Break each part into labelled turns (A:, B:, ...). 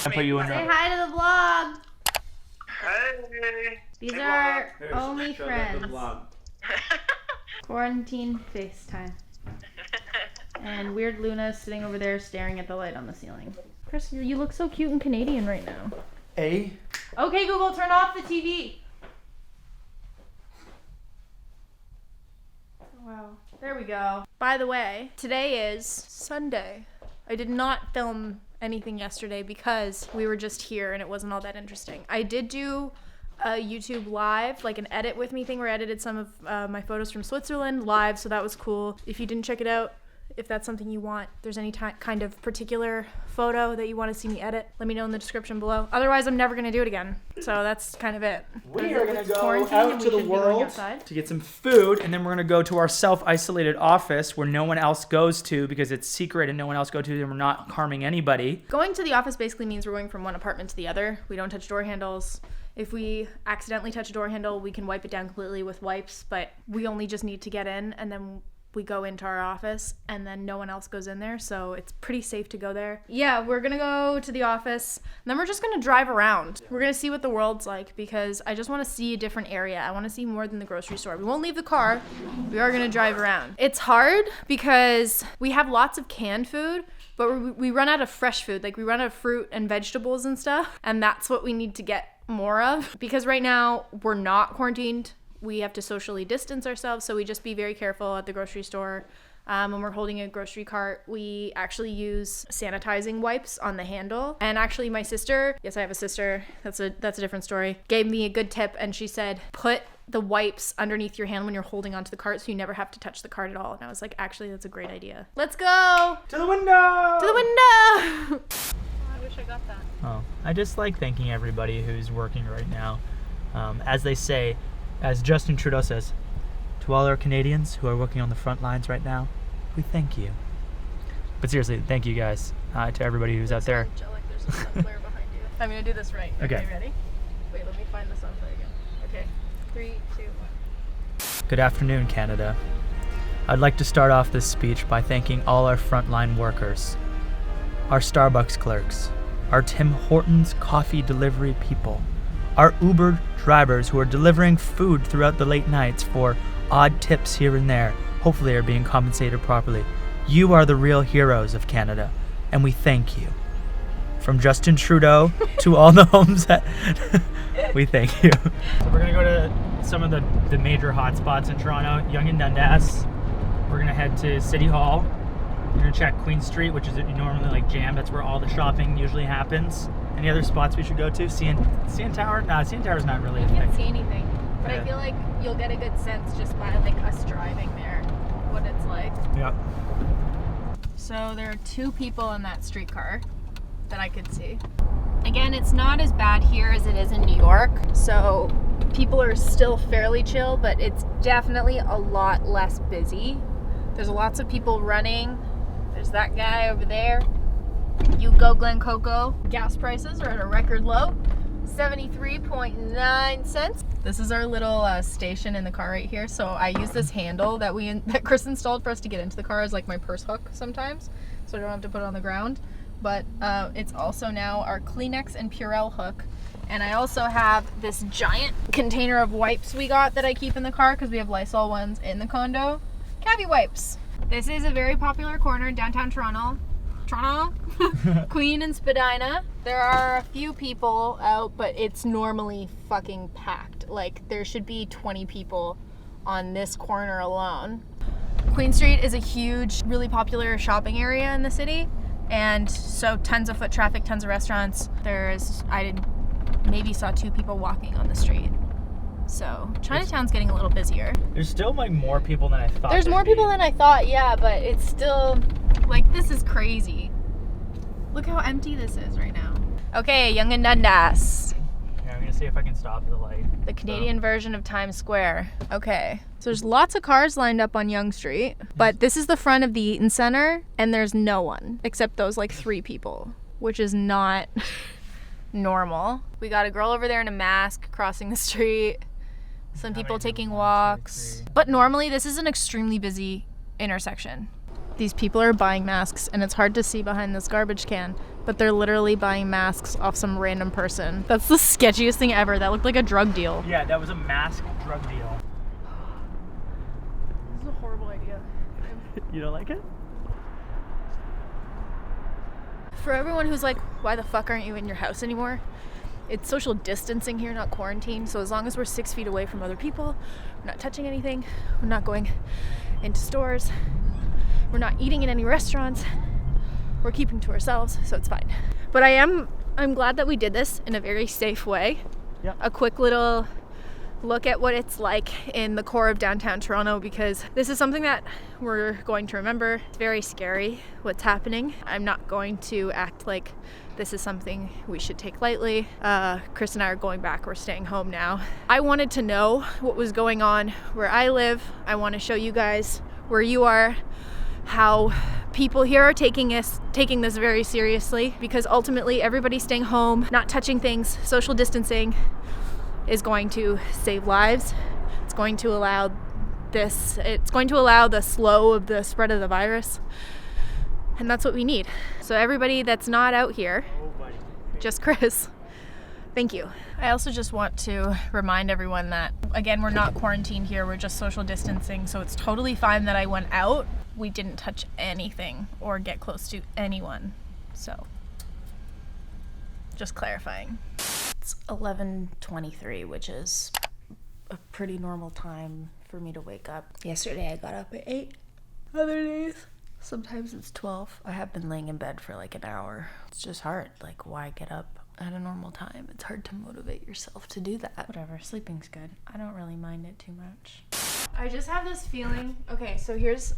A: I'll put you in.
B: Say hi to the vlog.
C: Hey.
B: These are
A: Peirce,
B: only
A: show them the
B: friends.
A: vlog.
B: Quarantine FaceTime. And weird Luna sitting over there staring at the light on the ceiling. Chris, you look so cute and Canadian right now.
A: A.
B: Okay, Google, turn off the TV. Wow. There we go. By the way, today is Sunday. I did not film anything yesterday because we were just here and it wasn't all that interesting. I did do a YouTube live, like an edit with me thing where I edited some of my photos from Switzerland live, so that was cool. If you didn't check it out, if that's something you want, if there's any kind of particular photo that you want to see me edit, let me know in the description below. Otherwise, I'm never going to do it again. So that's kind of it.
A: We are going to go out to the world to get some food, and then we're going to go to our self-isolated office where no one else goes to because it's secret and no one else goes to, and we're not harming anybody.
B: Going to the office basically means we're going from one apartment to the other. We don't touch door handles. If we accidentally touch a door handle, we can wipe it down completely with wipes, but we only just need to get in, and then we go into our office and then no one else goes in there, so it's pretty safe to go there. Yeah, we're gonna go to the office and then we're just gonna drive around. We're gonna see what the world's like because I just want to see a different area. I want to see more than the grocery store. We won't leave the car. We are gonna drive around. It's hard because we have lots of canned food, but we run out of fresh food. Like we run out of fruit and vegetables and stuff, and that's what we need to get more of because right now we're not quarantined. We have to socially distance ourselves, so we just be very careful at the grocery store. When we're holding a grocery cart, we actually use sanitizing wipes on the handle. And actually my sister, yes, I have a sister, that's a different story, gave me a good tip, and she said, put the wipes underneath your hand when you're holding onto the cart so you never have to touch the cart at all. And I was like, actually, that's a great idea. Let's go!
A: To the window!
B: To the window! I wish I got that.
A: Oh, I just like thanking everybody who's working right now. As they say, as Justin Trudeau says, to all our Canadians who are working on the front lines right now, we thank you. But seriously, thank you guys, to everybody who's out there.
B: Like there's a flare behind you. I'm gonna do this right.
A: Okay.
B: Ready? Wait, let me find the sunflower again. Okay. 3, 2, 1.
A: Good afternoon, Canada. I'd like to start off this speech by thanking all our frontline workers, our Starbucks clerks, our Tim Hortons coffee delivery people, our Uber drivers who are delivering food throughout the late nights for odd tips here and there. Hopefully are being compensated properly. You are the real heroes of Canada, and we thank you. From Justin Trudeau to all the homes that we thank you. So we're gonna go to some of the major hotspots in Toronto, Yonge and Dundas. We're gonna head to City Hall. We're gonna check Queen Street, which is normally like jammed. That's where all the shopping usually happens. Any other spots we should go to? CN Tower? Nah, CN Tower's not really a thing.
B: I can't see anything, but
A: Okay.
B: I feel like you'll get a good sense just by like us driving there, what it's like.
A: Yeah.
B: So there are 2 people in that streetcar that I could see. Again, it's not as bad here as it is in New York, so people are still fairly chill, but it's definitely a lot less busy. There's lots of people running. There's that guy over there. You go, Glen Coco. Gas prices are at a record low, 73.9 cents. This is our little station in the car right here. So I use this handle that Chris installed for us to get into the car as like my purse hook sometimes, so I don't have to put it on the ground. But it's also now our Kleenex and Purell hook. And I also have this giant container of wipes we got that I keep in the car because we have Lysol ones in the condo. Cavi wipes. This is a very popular corner in downtown Toronto. Queen and Spadina. There are a few people out, but it's normally fucking packed. Like there should be 20 people on this corner alone. Queen Street is a huge, really popular shopping area in the city, and so tons of foot traffic, tons of restaurants. I maybe saw 2 people walking on the street. So Chinatown's getting a little busier.
A: There's still like more people than I thought.
B: There's more people than I thought, yeah, but it's still like, this is crazy. Look how empty this is right now. Okay, Yonge and Dundas.
A: Yeah, I'm gonna see if I can stop at the light.
B: The Canadian version of Times Square. Okay. So there's lots of cars lined up on Yonge Street, but this is the front of the Eaton Center, and there's no one except those like 3 people, which is not normal. We got a girl over there in a mask crossing the street. Some people taking walks. But normally this is an extremely busy intersection. These people are buying masks, and it's hard to see behind this garbage can but they're literally buying masks off some random person. That's the sketchiest thing ever. That looked like a drug deal.
A: Yeah, that was a mask drug deal.
B: This is a horrible idea.
A: You don't like it?
B: For everyone who's like, why the fuck aren't you in your house anymore? It's social distancing here, not quarantine. So as long as we're 6 feet away from other people, we're not touching anything, we're not going into stores, we're not eating in any restaurants, we're keeping to ourselves, so it's fine. But I'm glad that we did this in a very safe way.
A: Yep.
B: A quick little look at what it's like in the core of downtown Toronto, because this is something that we're going to remember. It's very scary what's happening. I'm not going to act like this is something we should take lightly. Chris and I are going back. We're staying home now. I wanted to know what was going on where I live. I want to show you guys where you are, how people here are taking this very seriously, because ultimately everybody's staying home, not touching things, social distancing is going to save lives. It's going to allow the slow of the spread of the virus. And that's what we need. So everybody that's not out here, just Chris, thank you. I also just want to remind everyone that, again, we're not quarantined here, we're just social distancing, so it's totally fine that I went out. We didn't touch anything or get close to anyone. So, just clarifying. It's 11:23, which is a pretty normal time for me to wake up. Yesterday I got up at 8. Other days, sometimes it's 12. I have been laying in bed for like an hour. It's just hard. Like, why get up at a normal time? It's hard to motivate yourself to do that. Whatever, sleeping's good. I don't really mind it too much. I just have this feeling. Okay, so here's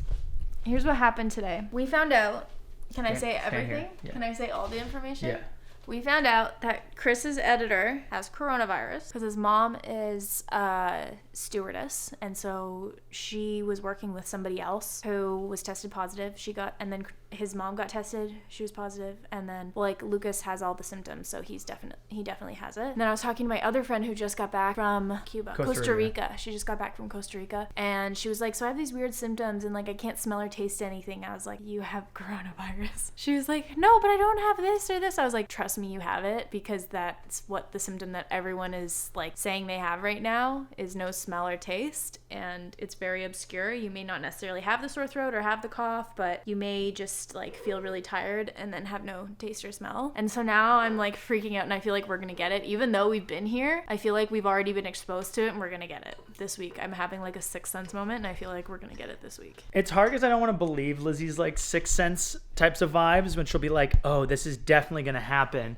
B: what happened today. We found out, can I say everything? Yeah. Can I say all the information?
A: Yeah.
B: We found out that Chris's editor has coronavirus because his mom is a stewardess, and so she was working with somebody else who was tested positive. And then his mom got tested, she was positive, and then Lucas has all the symptoms, so he definitely has it. And then I was talking to my other friend who just got back from Costa Rica. She just got back from Costa Rica, and she was like, so I have these weird symptoms, and I can't smell or taste anything. I was like, you have coronavirus. She was like, no, but I don't have this or this. I was like, trust me, you have it, because that's what the symptom that everyone is saying they have right now is no smell or taste, and it's very obscure. You may not necessarily have the sore throat or have the cough, but you may just feel really tired and then have no taste or smell. And so now I'm freaking out, and I feel like we're gonna get it. Even though we've been here, I feel like we've already been exposed to it, and we're gonna get it this week. I'm having a sixth sense moment, and I feel like we're gonna get it this week.
A: It's hard because I don't want to believe Lizzie's sixth sense types of vibes when she'll be like, oh, this is definitely gonna happen.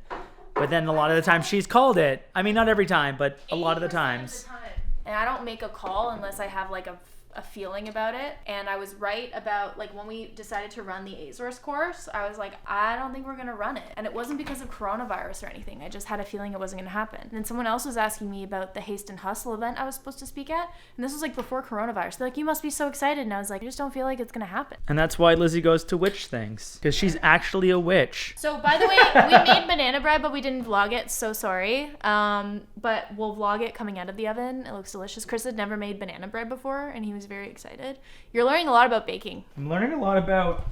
A: But then a lot of the time she's called it. I mean, not every time, but a lot of the times.
B: And I don't make a call unless I have a feeling about it. And I was right about when we decided to run the Azores course, I was like, I don't think we're gonna run it. And it wasn't because of coronavirus or anything. I just had a feeling it wasn't gonna happen. And then someone else was asking me about the Haste and Hustle event I was supposed to speak at, and this was before coronavirus. They're like, you must be so excited. And I was like, I just don't feel like it's gonna happen.
A: And that's why Lizzie goes to witch things, because she's actually a witch.
B: So by the way, we made banana bread, but we didn't vlog it, so sorry. But we'll vlog it coming out of the oven. It looks delicious. Chris had never made banana bread before, and he was very excited. You're learning a lot about baking.
A: I'm learning a lot about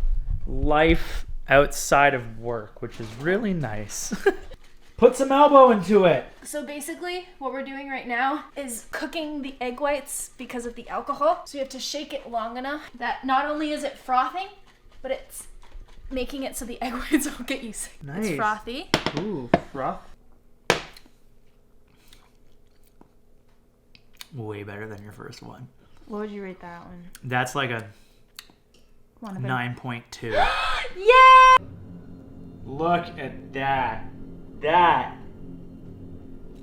A: life outside of work, which is really nice. Put some elbow into it.
B: So basically, what we're doing right now is cooking the egg whites because of the alcohol. So you have to shake it long enough that not only is it frothing, but it's making it so the egg whites won't get you sick.
A: Nice.
B: It's frothy.
A: Ooh, froth. Way better than your first one.
B: What would you rate that one?
A: That's like a 9.2.
B: Yeah!
A: Look at that.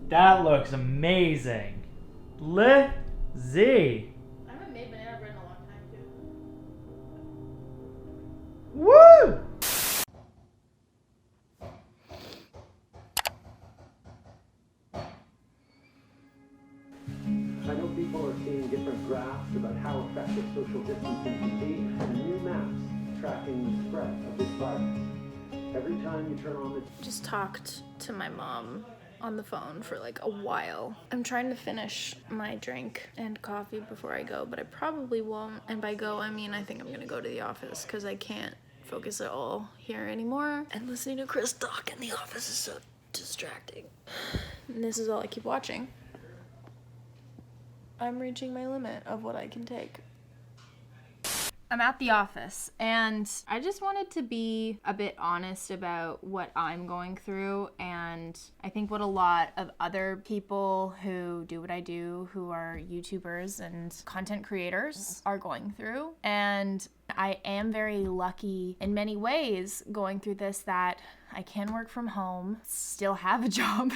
A: That looks amazing. Lizzie.
B: I haven't made banana bread in a long time, too.
A: Woo!
D: I know people are seeing different graphs about how effective social distancing can be, and new maps tracking the spread of this virus. Every time you turn on the...
B: Just talked to my mom on the phone for a while. I'm trying to finish my drink and coffee before I go, but I probably won't. And by go, I mean I think I'm gonna go to the office because I can't focus at all here anymore. And listening to Chris talk in the office is so distracting. And this is all I keep watching. I'm reaching my limit of what I can take. I'm at the office, and I just wanted to be a bit honest about what I'm going through, and I think what a lot of other people who do what I do, who are YouTubers and content creators, are going through. And I am very lucky in many ways going through this, that I can work from home, still have a job.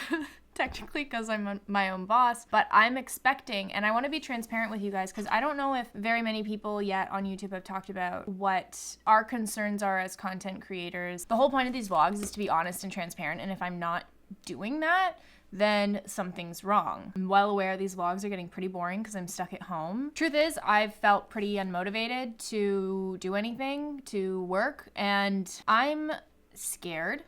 B: Technically, because I'm my own boss, but I'm expecting, and I want to be transparent with you guys, because I don't know if very many people yet on YouTube have talked about what our concerns are as content creators. The whole point of these vlogs is to be honest and transparent, and if I'm not doing that, then something's wrong. I'm well aware these vlogs are getting pretty boring because I'm stuck at home. Truth is, I've felt pretty unmotivated to do anything, to work, and I'm scared.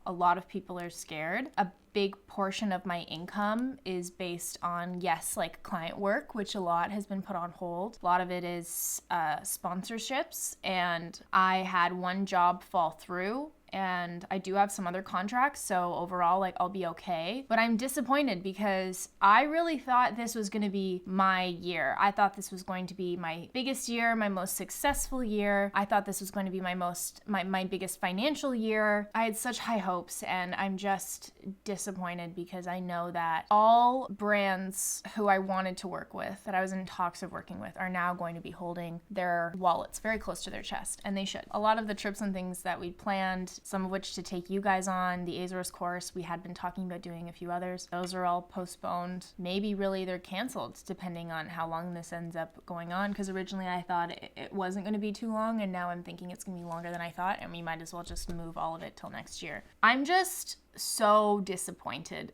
B: A lot of people are scared. A big portion of my income is based on, yes, like client work, which a lot has been put on hold. A lot of it is sponsorships, and I had one job fall through, and I do have some other contracts, so overall, like, I'll be okay. But I'm disappointed because I really thought this was gonna be my year. I thought this was going to be my biggest year, my most successful year. I thought this was going to be my biggest financial year. I had such high hopes, and I'm just disappointed because I know that all brands who I wanted to work with, that I was in talks of working with, are now going to be holding their wallets very close to their chest, and they should. A lot of the trips and things that we planned, some of which to take you guys on, the Azores course, we had been talking about doing a few others. Those are all postponed. Maybe really they're canceled, depending on how long this ends up going on, because originally I thought it wasn't going to be too long, and now I'm thinking it's going to be longer than I thought, and we might as well just move all of it till next year. I'm just so disappointed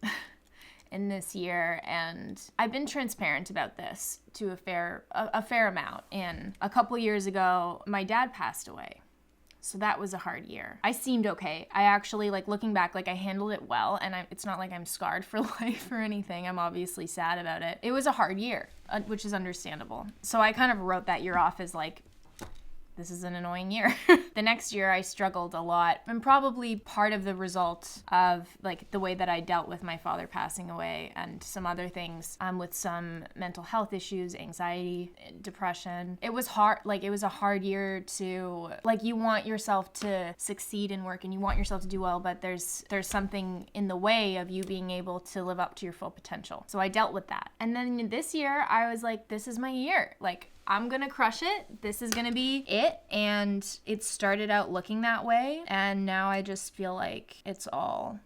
B: in this year, and I've been transparent about this to a fair amount. And a couple years ago, my dad passed away. So that was a hard year. I seemed okay. I actually, like, looking back, like, I handled it well, and it's not like I'm scarred for life or anything. I'm obviously sad about it. It was a hard year, which is understandable. So I kind of wrote that year off as, like, this is an annoying year. The next year I struggled a lot, and probably part of the result of, like, the way that I dealt with my father passing away and some other things, with some mental health issues, anxiety, depression. It was hard. Like, it was a hard year to, like, you want yourself to succeed in work and you want yourself to do well, but there's something in the way of you being able to live up to your full potential. So I dealt with that. And then this year I was like, this is my year. Like, I'm gonna crush it. This is gonna be it. And it started out looking that way, and now I just feel like it's all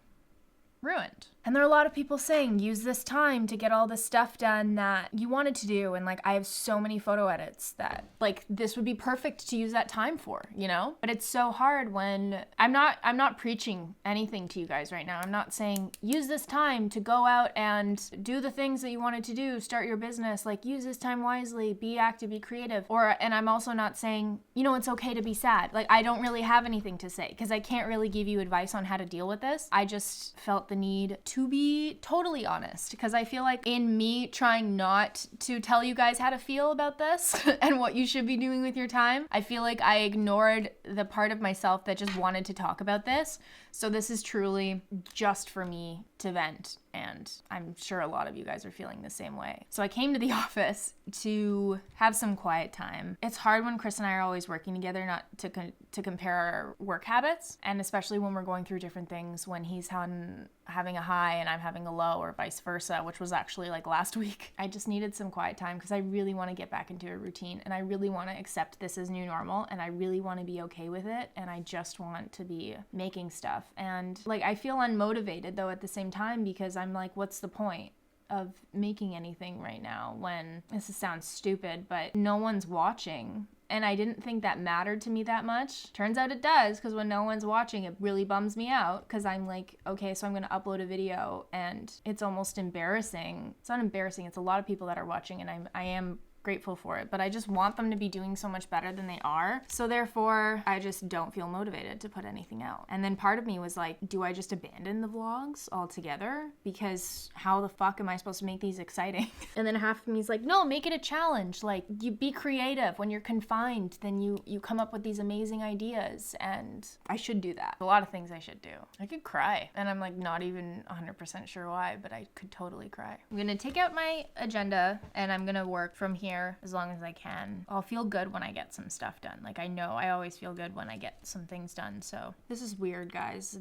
B: ruined. And there are a lot of people saying, use this time to get all the stuff done that you wanted to do. And, like, I have so many photo edits that, like, this would be perfect to use that time for, you know? But it's so hard when I'm not preaching anything to you guys right now. I'm not saying use this time to go out and do the things that you wanted to do, start your business, like, use this time wisely, be active, be creative. And I'm also not saying, you know, it's okay to be sad. Like, I don't really have anything to say because I can't really give you advice on how to deal with this. I just felt the need to be totally honest, because I feel like in me trying not to tell you guys how to feel about this and what you should be doing with your time, I feel like I ignored the part of myself that just wanted to talk about this. So this is truly just for me to vent, and I'm sure a lot of you guys are feeling the same way. So I came to the office to have some quiet time. It's hard when Chris and I are always working together not to compare our work habits, and especially when we're going through different things, when he's having a high and I'm having a low, or vice versa, which was actually like last week. I just needed some quiet time because I really want to get back into a routine, and I really want to accept this as new normal, and I really want to be okay with it, and I just want to be making stuff. And, like, I feel unmotivated though at the same time, because I'm like, what's the point of making anything right now when, this sounds stupid, but no one's watching? And I didn't think that mattered to me that much. Turns out it does, because when no one's watching, it really bums me out, because I'm like, okay, so I'm going to upload a video and it's almost embarrassing. It's not embarrassing. It's a lot of people that are watching, and I am grateful for it, but I just want them to be doing so much better than they are. So therefore, I just don't feel motivated to put anything out. And then part of me was like, do I just abandon the vlogs altogether? Because how the fuck am I supposed to make these exciting? And then half of me is like, no, make it a challenge. Like, you be creative. When you're confined, then you come up with these amazing ideas, and I should do that. A lot of things I should do. I could cry, and I'm like not even 100% sure why, but I could totally cry. I'm gonna take out my agenda and I'm gonna work from here as long as I can. I'll feel good when I get some stuff done. Like, I know I always feel good when I get some things done. So this is weird, guys.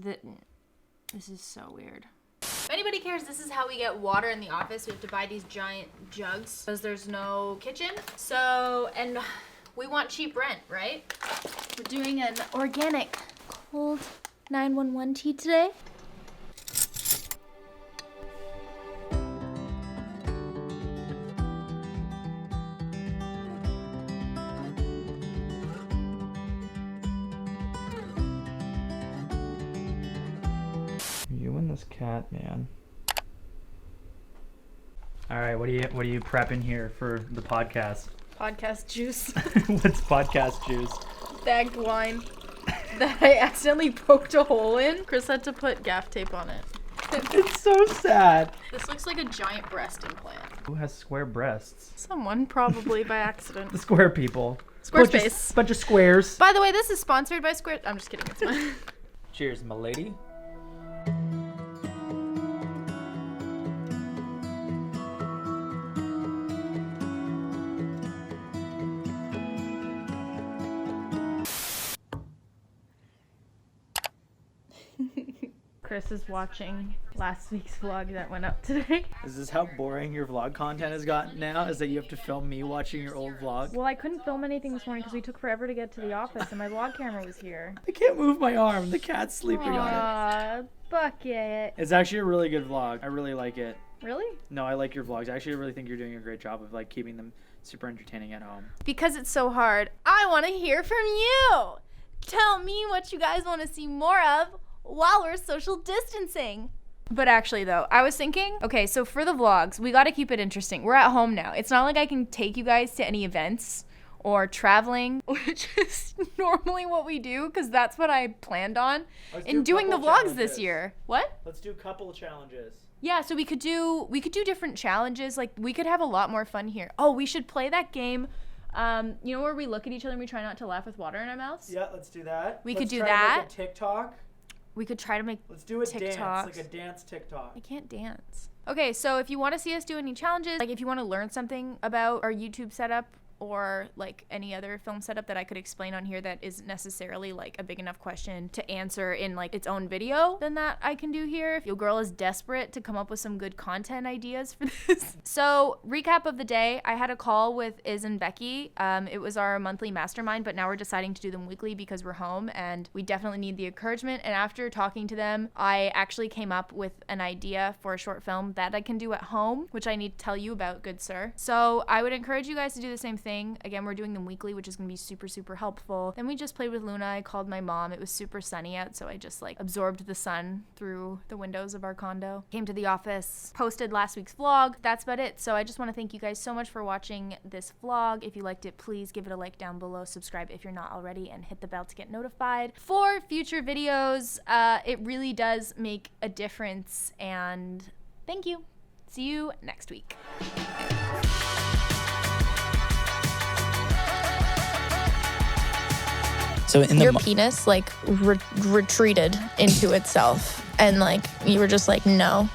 B: This is so weird. If anybody cares, this is how we get water in the office. We have to buy these giant jugs because there's no kitchen. So, and we want cheap rent, right? We're doing an organic cold 911 tea today.
A: This cat, man. All right, what are you prepping here for the podcast?
B: Podcast juice.
A: What's podcast juice?
B: Bagged wine that I accidentally poked a hole in. Chris had to put gaff tape on it.
A: It's so sad.
B: This looks like a giant breast implant.
A: Who has square breasts?
B: Someone, probably by accident.
A: The square people.
B: Squarespace.
A: Bunch of squares.
B: By the way, this is sponsored by Square. I'm just kidding. It's fine.
A: Cheers, my lady.
B: Chris is watching last week's vlog that went up today.
A: Is this how boring your vlog content has gotten now? Is that you have to film me watching your old vlog?
B: Well, I couldn't film anything this morning because we took forever to get to the office and my vlog camera was here.
A: I can't move my arm. The cat's sleeping on it.
B: Bucket.
A: It's actually a really good vlog. I really like it.
B: Really?
A: No, I like your vlogs. I actually really think you're doing a great job of like keeping them super entertaining at home.
B: Because it's so hard, I want to hear from you. Tell me what you guys want to see more of while we're social distancing. But actually though, I was thinking, okay, so for the vlogs, we got to keep it interesting. We're at home now. It's not like I can take you guys to any events or traveling, which is normally what we do because that's what I planned on in doing the vlogs this year. What?
A: Let's do couple challenges.
B: Yeah, so we could do different challenges. Like, we could have a lot more fun here. Oh, we should play that game. You know where we look at each other and we try not to laugh with water in our mouths?
A: Yeah, let's do that.
B: We could do
A: try
B: that.
A: To make a TikTok.
B: We could try to make
A: Let's do a
B: TikToks.
A: dance, like a dance TikTok.
B: I can't dance. Okay, so if you want to see us do any challenges, like if you want to learn something about our YouTube setup or like any other film setup that I could explain on here that isn't necessarily like a big enough question to answer in like its own video, then that I can do here. If your girl is desperate to come up with some good content ideas for this. So recap of the day, I had a call with Iz and Becky. It was our monthly mastermind, but now we're deciding to do them weekly because we're home and we definitely need the encouragement. And after talking to them, I actually came up with an idea for a short film that I can do at home, which I need to tell you about, good sir. So I would encourage you guys to do the same thing. Again, we're doing them weekly, which is going to be super, super helpful. Then we just played with Luna. I called my mom. It was super sunny out, so I just like absorbed the sun through the windows of our condo. Came to the office, posted last week's vlog. That's about it. So I just want to thank you guys so much for watching this vlog. If you liked it, please give it a like down below, subscribe if you're not already, and hit the bell to get notified for future videos. It really does make a difference, and thank you. See you next week.
E: So your penis like retreated into itself, and like you were just like, no.